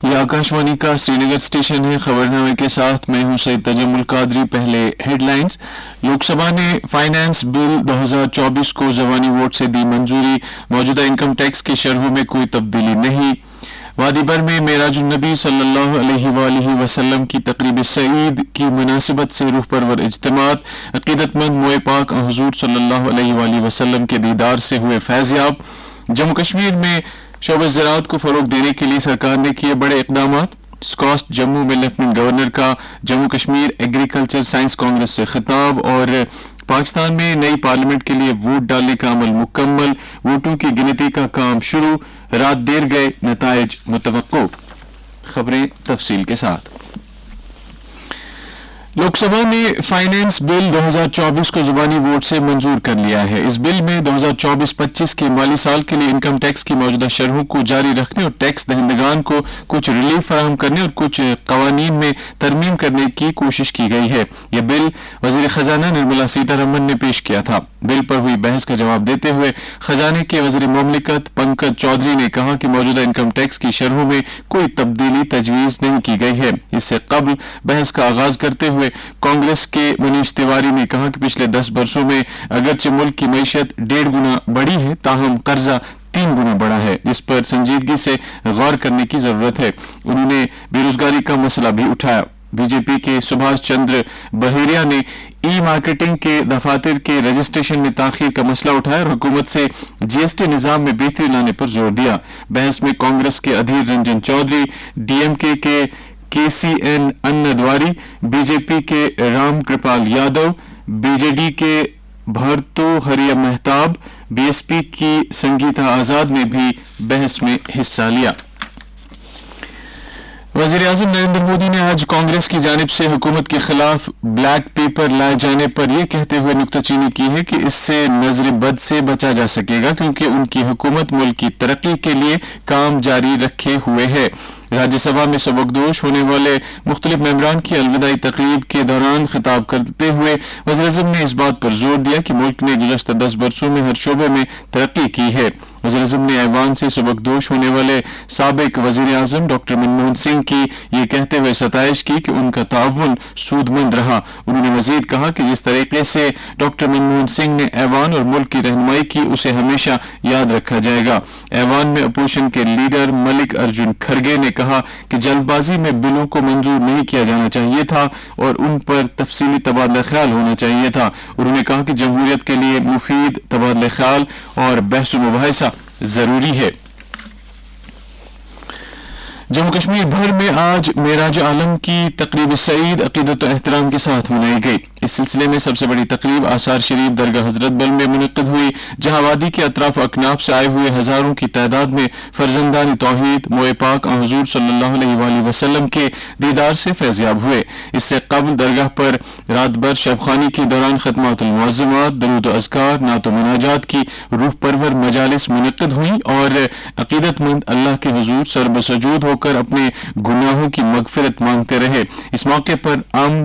یہ آکاشوانی کا سری نگر اسٹیشن ہے۔ خبرنامے کے ساتھ میں ہوں سید تجمل قادری۔ پہلے ہیڈ لائنز۔ لوک سبھا نے فائنانس بل 2024 کو زبانی ووٹ سے دی منظوری۔ موجودہ انکم ٹیکس کی شرحوں میں کوئی تبدیلی نہیں۔ وادی بر میں معراج النبی صلی اللہ علیہ وآلہ وسلم کی تقریب سعید کی مناسبت سے روح پرور اجتماعات۔ عقیدت مند موئے پاک حضور صلی اللہ علیہ وآلہ وسلم کے دیدار سے ہوئے فیض یاب۔ جموں کشمیر میں شعبہ زراعت کو فروغ دینے کے لیے سرکار نے کیے بڑے اقدامات۔ اسکاسٹ جموں میں لیفٹیننٹ گورنر کا جموں کشمیر ایگریکلچر سائنس کانگریس سے خطاب۔ اور پاکستان میں نئی پارلیمنٹ کے لیے ووٹ ڈالنے کا عمل مکمل، ووٹوں کی گنتی کا کام شروع، رات دیر گئے نتائج متوقع۔ خبریں تفصیل کے ساتھ۔ لوک سبھا نے فائنانس بل 2024 کو زبانی ووٹ سے منظور کر لیا ہے۔ اس بل میں 2024-25 کے مالی سال کے لیے انکم ٹیکس کی موجودہ شرحوں کو جاری رکھنے اور ٹیکس دہندگان کو کچھ ریلیف فراہم کرنے اور کچھ قوانین میں ترمیم کرنے کی کوشش کی گئی ہے۔ یہ بل وزیر خزانہ نرملا سیتارمن نے پیش کیا تھا۔ بل پر ہوئی بحث کا جواب دیتے ہوئے خزانے کے وزیر مملکت پنکج چودھری نے کہا کہ موجودہ انکم ٹیکس کی شرحوں میں کوئی تبدیلی تجویز نہیں کی گئی ہے۔ اس سے قبل بحث کا آغاز کرتے ہوئے کانگریس کے منیش تیواری نے کہا کہ پچھلے 10 برسوں میں اگرچہ ملک کی معیشت 1.5 گنا بڑھی ہے، تاہم قرضہ 3 گنا بڑھا ہے، جس پر سنجیدگی سے غور کرنے کی ضرورت ہے۔ انہوں نے بے روزگاری کا مسئلہ بھی اٹھایا۔ بی جے پی کے سبھاش چندر بحیرہ نے ای مارکیٹنگ کے دفاتر کے رجسٹریشن میں تاخیر کا مسئلہ اٹھایا اور حکومت سے جی ایس ٹی نظام میں بہتری لانے پر زور دیا۔ بحث میں کانگریس کے Adhir Ranjan Chowdhury, D M K C N Annadurai, B J P کے Ram Kripal Yadav, B J D کے Bhartruhari Mahtab, B S P کی سنگیتا آزاد نے بھی بحث میں حصہ لیا۔ وزیر اعظم نریندر مودی نے آج کانگریس کی جانب سے حکومت کے خلاف بلیک پیپر لائے جانے پر یہ کہتے ہوئے نکتہ چینی کی ہے کہ اس سے نظر بد سے بچا جا سکے گا، کیونکہ ان کی حکومت ملک کی ترقی کے لیے کام جاری رکھے ہوئے ہے۔ راجیہ سبھا میں سبکدوش ہونے والے مختلف ممبران کی الوداعی تقریب کے دوران خطاب کرتے ہوئے وزیر اعظم نے اس بات پر زور دیا کہ ملک نے گزشتہ 10 برسوں میں ہر شعبے میں ترقی کی ہے۔ وزیر اعظم نے ایوان سے سبکدوش ہونے والے سابق وزیر اعظم ڈاکٹر منموہن سنگھ کی یہ کہتے ہوئے ستائش کی کہ ان کا تعاون سود مند رہا۔ انہوں نے مزید کہا کہ جس طریقے سے ڈاکٹر منموہن سنگھ نے ایوان اور ملک کی رہنمائی کی، اسے ہمیشہ یاد رکھا جائے گا۔ ایوان میں اپوزیشن کے لیڈر ملک ارجن کھرگے نے کہا کہ جلد بازی میں بلوں کو منظور نہیں کیا جانا چاہیے تھا اور ان پر تفصیلی تبادلہ خیال ہونا چاہیے تھا۔ انہوں نے کہا کہ جمہوریت کے لیے مفید تبادلہ خیال اور بحث و مباحثہ ضروری ہے۔ جموں کشمیر بھر میں آج معراج عالم کی تقریب سعید عقیدت و احترام کے ساتھ منائی گئی۔ اس سلسلے میں سب سے بڑی تقریب آثار شریف درگاہ حضرت بل میں منعقد ہوئی، جہاں وادی کے اطراف و اکناف سے آئے ہوئے ہزاروں کی تعداد میں فرزندان توحید موئے پاک حضور صلی اللہ علیہ وآلہ وسلم کے دیدار سے فیض یاب ہوئے۔ اس سے قبل درگاہ پر رات بھر شب خوانی کے دوران ختمات المعظمات، درود و اذکار، نعت و مناجات کی روح پرور مجالس منعقد ہوئیں اور عقیدت مند اللہ کے حضور سر بسجود ہو کر اپنے گناہوں کی مغفرت مانگتے رہے۔ اس موقع پر امن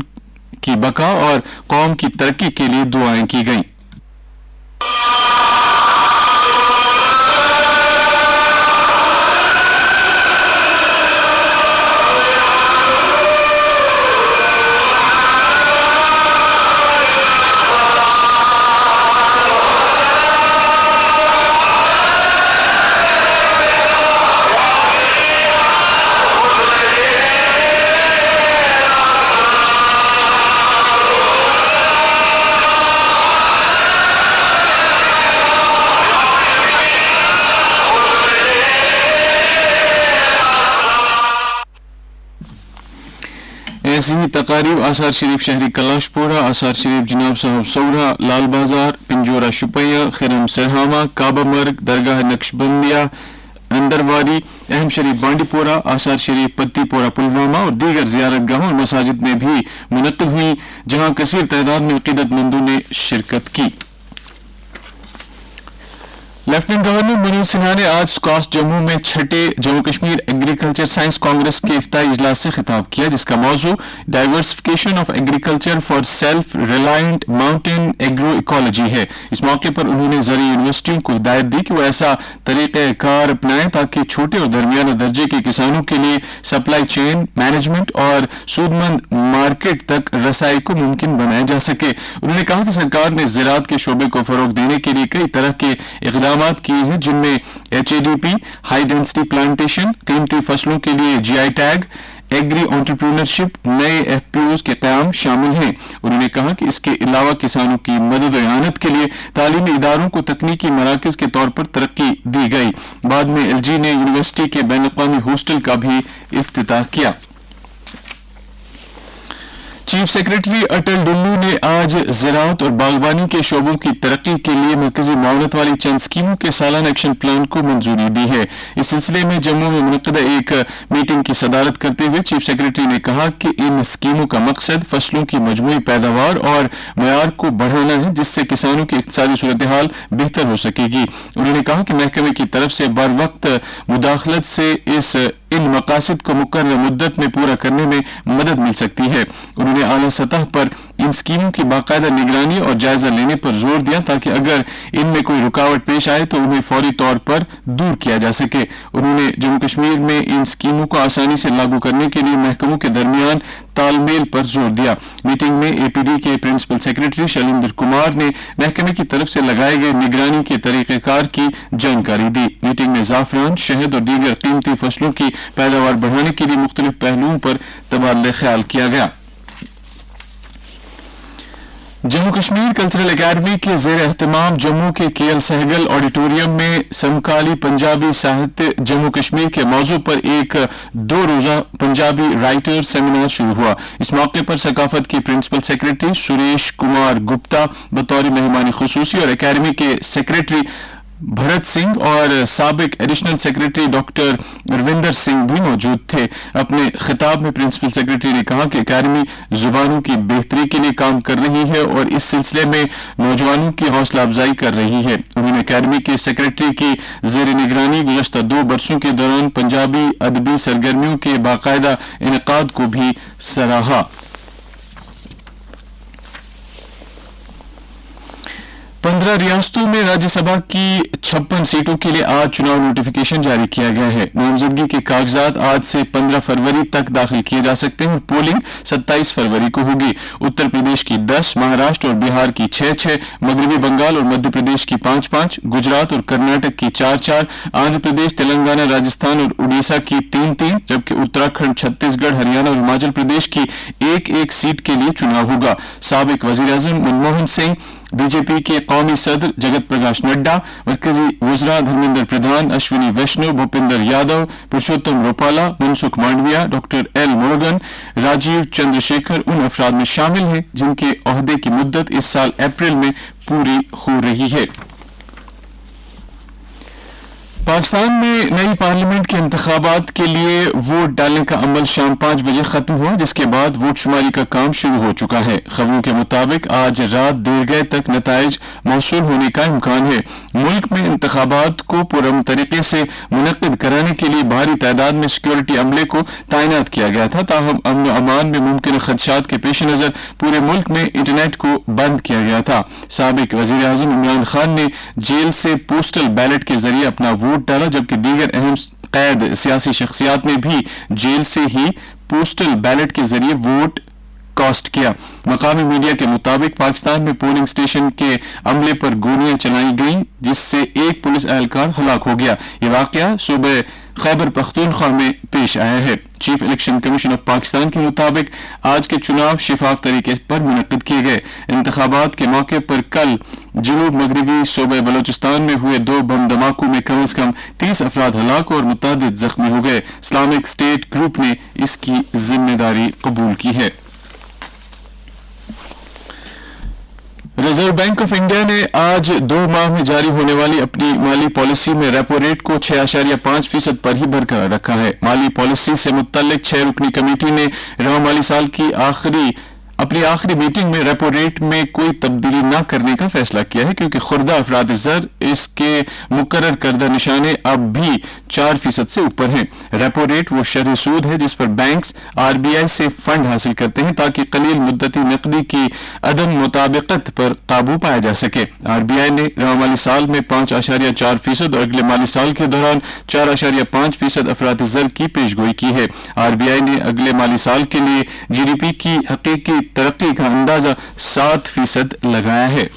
کی بقا اور قوم کی ترقی کے لیے دعائیں کی گئیں۔ ایسی ہی تقاریب آثار شریف شہری کلاش پورہ، آثار شریف جناب صاحب سورہ، لال بازار، پنجورہ شپیہ، خرم سرہامہ، کعبہ مرگ، درگاہ نقشبندیہ اندرواری، اہم شریف بانڈی پورہ، آثار شریف پتی پورہ پلوامہ اور دیگر زیارت گاہوں اور مساجد میں بھی منعقد ہوئی، جہاں کثیر تعداد میں عقیدت مندوں نے شرکت کی۔ लेफ्टिनेंट गवर्नर मनोज सिन्हा ने आज स्कॉश जम्मू में छठे जम्मू कश्मीर एग्रीकल्चर साइंस कांग्रेस के इफ्ताही इजलास से खिताब किया, जिसका मौजू diversification of agriculture for self reliant mountain agro ecology है। इस मौके पर उन्होंने ज़रूरी यूनिवर्सिटियों को हिदायत दी कि वो ऐसा तरीक़ाकार अपनाएं ताकि छोटे और दरमियाना दर्जे के किसानों के लिए सप्लाई चेन मैनेजमेंट और सूदमंद मार्केट तक रसाई को मुमकिन बनाया जा सके। उन्होंने कहा कि सरकार ने ज़राअत के शोबे को फरोग देने के लिए कई तरह के इक़दाम किए हैं, जिनमें HADP, हाई डेंसिटी प्लांटेशन, कीमती फसलों के लिए GI टैग, एग्री एंटरप्रेन्योरशिप, नए FPOs के क़याम शामिल हैं। उन्होंने कहा कि इसके अलावा किसानों की मदद और इआनत के लिए तालीमी इदारों को तकनीकी मराकज़ के तौर पर तरक्की दी गई। बाद में LG ने यूनिवर्सिटी के बैनुल-अक़वामी हॉस्टल का भी इफ्तिताह किया। चीफ सेक्रेटरी अटल डुल्लू ने आज ज़राअत और बागबानी के शोबों की तरक्की के लिए मरकजी मावनत वाली चंद स्कीमों के सालाना एक्शन प्लान को मंजूरी दी है। इस सिलसिले में जम्मू में मुनक़दा एक मीटिंग की सदारत करते हुए चीफ सेक्रेटरी ने कहा कि इन स्कीमों का मकसद फसलों की मजमूई पैदावार और मयार को बढ़ाना है, जिससे किसानों की इक़्तिसादी सूरत हाल बेहतर हो सकेगी। उन्होंने कहा कि महकमे की तरफ से बर वक्त मुदाखलत से इन मकासद को मुकर्रर मुद्दत में पूरा करने में मदद मिल सकती है। उन्होंने आला सतह पर इन स्कीमों की बाकायदा निगरानी और जायजा लेने पर जोर दिया ताकि अगर इनमें कोई रुकावट पेश आए तो उन्हें फौरी तौर पर दूर किया जा सके। उन्होंने जम्मू कश्मीर में इन स्कीमों को आसानी से लागू करने के लिए महकमों के दरमियान तालमेल पर जोर दिया। मीटिंग में APD के प्रिंसिपल सेक्रेटरी शैलेंद्र कुमार ने महकमे की तरफ से लगाए गए निगरानी के तरीक़ेकार की जानकारी दी। मीटिंग में ज़ाफ़रान, शहद और दीगर कीमती फसलों की पैदावार बढ़ाने के लिए मुख्तलिफ पहलुओं पर तबादला ख्याल किया गया। जम्मू कश्मीर कल्चरल एकेडमी के ज़ेर एहतमाम जम्मू के KL सहगल ऑडिटोरियम में समकाली पंजाबी साहित्य जम्मू कश्मीर के मौजू पर एक 2 रोज़ा पंजाबी राइटर सेमिनार शुरू हुआ। इस मौके पर सकाफत के प्रिंसिपल सेक्रेटरी सुरेश कुमार गुप्ता बतौर मेहमान खुसूसी और एकेडमी के सेक्रेटरी भरत सिंह और साबिक additional secretary doctor Ravinder Singh भी मौजूद थे। अपने खिताब में प्रिंसिपल सेक्रेटरी ने कहा कि अकादमी जुबानों की बेहतरी के लिए काम कर रही है और इस सिलसिले में नौजवानों की हौसला अफजाई कर रही है। उन्होंने अकादमी के सेक्रेटरी की ज़ेर निगरानी गुज़श्ता 2 बरसों के दौरान पंजाबी अदबी सरगर्मियों के बाकायदा इनेकाद को भी सराहा। 15 रियासतों में राज्यसभा की 56 सीटों के लिए आज चुनाव नोटिफिकेशन जारी किया गया है। नामजदगी के कागजात आज से 15 फरवरी तक दाखिल किए जा सकते हैं और पोलिंग 27 फरवरी को होगी। उत्तर प्रदेश की 10, महाराष्ट्र और बिहार की 6-6, मगरबी बंगाल और मध्य प्रदेश की 5-5, गुजरात और कर्नाटक की 4-4, आंध्र प्रदेश, तेलंगाना, राजस्थान और उड़ीसा की 3-3, जबकि उत्तराखंड, छत्तीसगढ़, हरियाणा और हिमाचल प्रदेश की 1-1 सीट के लिए चुनाव होगा। साबिक वज़ीर-ए-आज़म मनमोहन सिंह, बीजेपी के कौमी सदर जगत प्रकाश नड्डा, मरकजी वज़रा धर्मेंद्र प्रधान, अश्विनी वैष्णव, भूपेंद्र यादव, पुरुषोत्तम रूपाला, मनसुख मांडविया, डॉक्टर L मुरुगन, राजीव चंद्रशेखर उन अफराद में शामिल हैं जिनके ओहदे की मुद्दत इस साल अप्रैल में पूरी हो रही है। पाकिस्तान में नई पार्लियामेंट के इंतखाबात के लिए वोट डालने का अमल शाम 5 बजे खत्म हुआ, जिसके बाद वोट शुमारी का काम शुरू हो चुका है। खबरों के मुताबिक आज रात देर गए तक नताइज मौसूल होने का इम्कान है। मुल्क में इंतखाबात को पुरअमन तरीके से मुनक्किद कराने के लिए भारी तादाद में सिक्योरिटी अमले को तैनात किया गया था। ताहम अमन व अमान में मुमकिन खदशात के पेश नज़र पूरे मुल्क में इंटरनेट को बंद किया गया था। साबिक वज़ीर आज़म इमरान खान ने जेल से पोस्टल बैलेट के जरिए अपना वोट डाला, जबकि दीगर अहम कैद सियासी शख्सियात ने भी जेल से ही पोस्टल बैलेट के जरिए वोट कास्ट किया। मकामी मीडिया के मुताबिक पाकिस्तान में पोलिंग स्टेशन के अमले पर गोलियां चलाई गईं, जिससे एक पुलिस एहलकार हलाक हो गया। ये वाकया सूबे खैबर पख्तूनख्वा में पेश आया है। Chief election commission of Pakistan के मुताबिक आज के चुनाव शिफाफ तरीके पर मुनक्किद किए गए। इंतखाबात के मौके पर कल जनूब मगरबी सूबे बलोचिस्तान में हुए 2 बम धमाकों में कम से कम 30 अफराद हलाक और मुतअद्दिद जख्मी हो गए। इस्लामिक स्टेट ग्रुप ने इसकी जिम्मेदारी कबूल की है। रिजर्व बैंक ऑफ इंडिया ने आज 2 माह में जारी होने वाली अपनी माली पॉलिसी में रेपो रेट को 6.5% पर ही बरकरार रखा है। माली पॉलिसी से मुत्तल्लिक 6 रुकनी कमेटी ने रवा माली साल की अपनी आखिरी मीटिंग में रेपो रेट में कोई तब्दीली न करने का फैसला किया है क्योंकि खुर्दा अफराद ज़र इसके मुकर्रर करदा निशाने अब भी 4% से ऊपर हैं। रेपो रेट वो शरह सूद है जिस पर बैंक्स आरबीआई से फंड हासिल करते हैं ताकि कलील मुद्दती नकदी की अदम मुताबिकत पर काबू पाया जा सके। आरबीआई ने रवा माली साल में 5.4% और अगले माली साल के दौरान 4.5% अफराद ज़र की पेशगोई की है। आरबीआई ने अगले माली साल के लिए जीडीपी की हकीकी तरक्की का अंदाजा 7% लगाया है।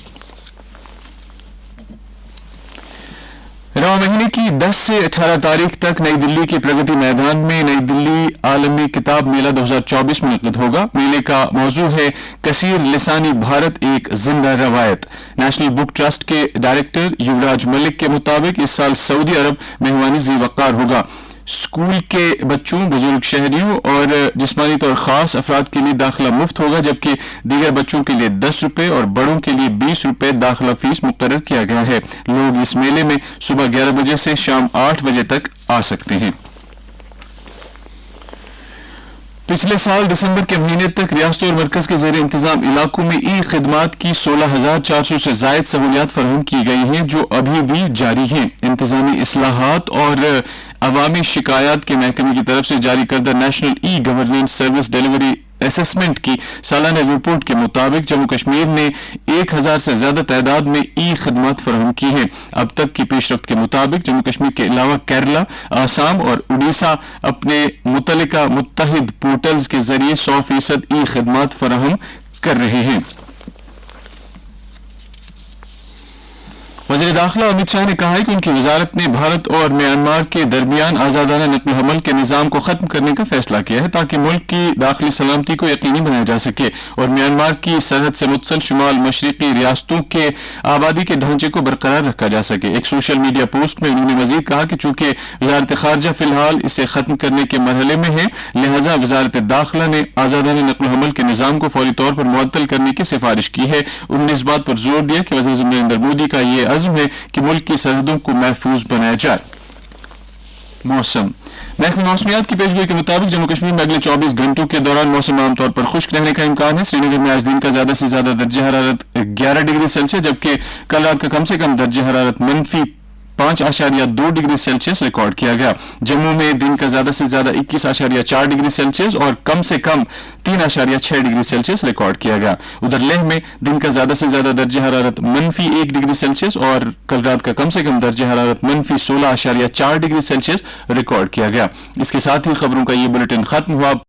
रवा महीने की 10 से 18 तारीख तक नई दिल्ली के प्रगति मैदान में नई दिल्ली आलमी किताब मेला 2024 मुनक़िद होगा। मेले का मौजू है कसीर लिसानी भारत एक जिंदा रवायत। नेशनल बुक ट्रस्ट के डायरेक्टर युवराज मलिक के मुताबिक इस साल सऊदी अरब मेहमानी ज़ी वक़ार होगा। स्कूल के बच्चों, बुजुर्ग शहरियों और जिस्मानी तौर खास अफराद के लिए दाखिला मुफ्त होगा, जबकि दीगर बच्चों के लिए 10 रुपये और बड़ों के लिए 20 रुपये दाखिला फीस मुकर्रर किया गया है। लोग इस मेले में सुबह 11 बजे से शाम 8 बजे तक आ सकते हैं। पिछले साल दिसंबर के महीने तक रियासतों और मरकज के ज़ेर इंतजाम इलाकों में ई खिदमात की 16,400 से जायद सहूलियात फराहम की गई हैं जो अभी भी जारी हैं। इंतजामी इस्लाहात और अवामी शिकायत के महकमे की तरफ से जारी करदा national e governance service delivery assessment की सालाना रिपोर्ट के मुताबिक जम्मू कश्मीर ने 1000 से ज्यादा तादाद में ई खदमात फराहम की हैं। अब तक की पेशरफ्त के मुताबिक जम्मू कश्मीर के अलावा केरला, आसाम और उड़ीसा अपने मुतल्लिका मुत्तहिद पोर्टल्स के जरिए 100% ई खदमात फराहम कर रहे हैं। वज़ीर दाखिला अमित शाह ने कहा है कि उनकी वजारत ने भारत और म्यांमार के दरमियान आज़ादाना नक़्ल हमल के निज़ाम को ख़त्म करने का फैसला किया है ताकि मुल्क की दाखिली सलामती को यकीनी बनाया जा सके और म्यांमार की सरहद से मुत्सल शुमाल मशरक़ी रियासतों के आबादी के ढांचे को बरकरार रखा जा सके। एक सोशल मीडिया पोस्ट में उन्होंने मजीद कहा कि चूंकि वजारत ख़ारजा फिलहाल इसे ख़त्म करने के मरहले में है, लिहाजा वजारत दाखिला ने आज़ादाना नक़्ल हमल के निज़ाम को फौरी तौर पर मुअत्तल करने की सिफारिश की है। उन्होंने इस बात पर जोर दिया कि वज़ीर नरेंद्र मोदी का ये अज़्म है कि मुल्क की सरहदों को महफूज बनाया जाए। मौसम महकमा मौसमियात की पेशगोई के मुताबिक जम्मू कश्मीर में अगले 24 घंटों के दौरान मौसम आमतौर पर खुश्क रहने का इम्कान है। श्रीनगर में आज दिन का ज्यादा से ज्यादा दर्जा हरारत 11 डिग्री सेल्सियस जबकि कल रात का कम से कम दर्जा हरारत -5.2 डिग्री सेल्सियस रिकॉर्ड किया गया। जम्मू में दिन का ज्यादा से ज्यादा 21.4 डिग्री सेल्सियस और कम से कम 3.6 डिग्री सेल्सियस रिकॉर्ड किया गया। उधर लेह में दिन का ज्यादा से ज्यादा दर्जा हरारत -1 डिग्री सेल्सियस और कल रात का कम से कम दर्जा हरारत -16.4 डिग्री सेल्सियस रिकॉर्ड किया गया। इसके साथ ही खबरों का ये बुलेटिन खत्म हुआ।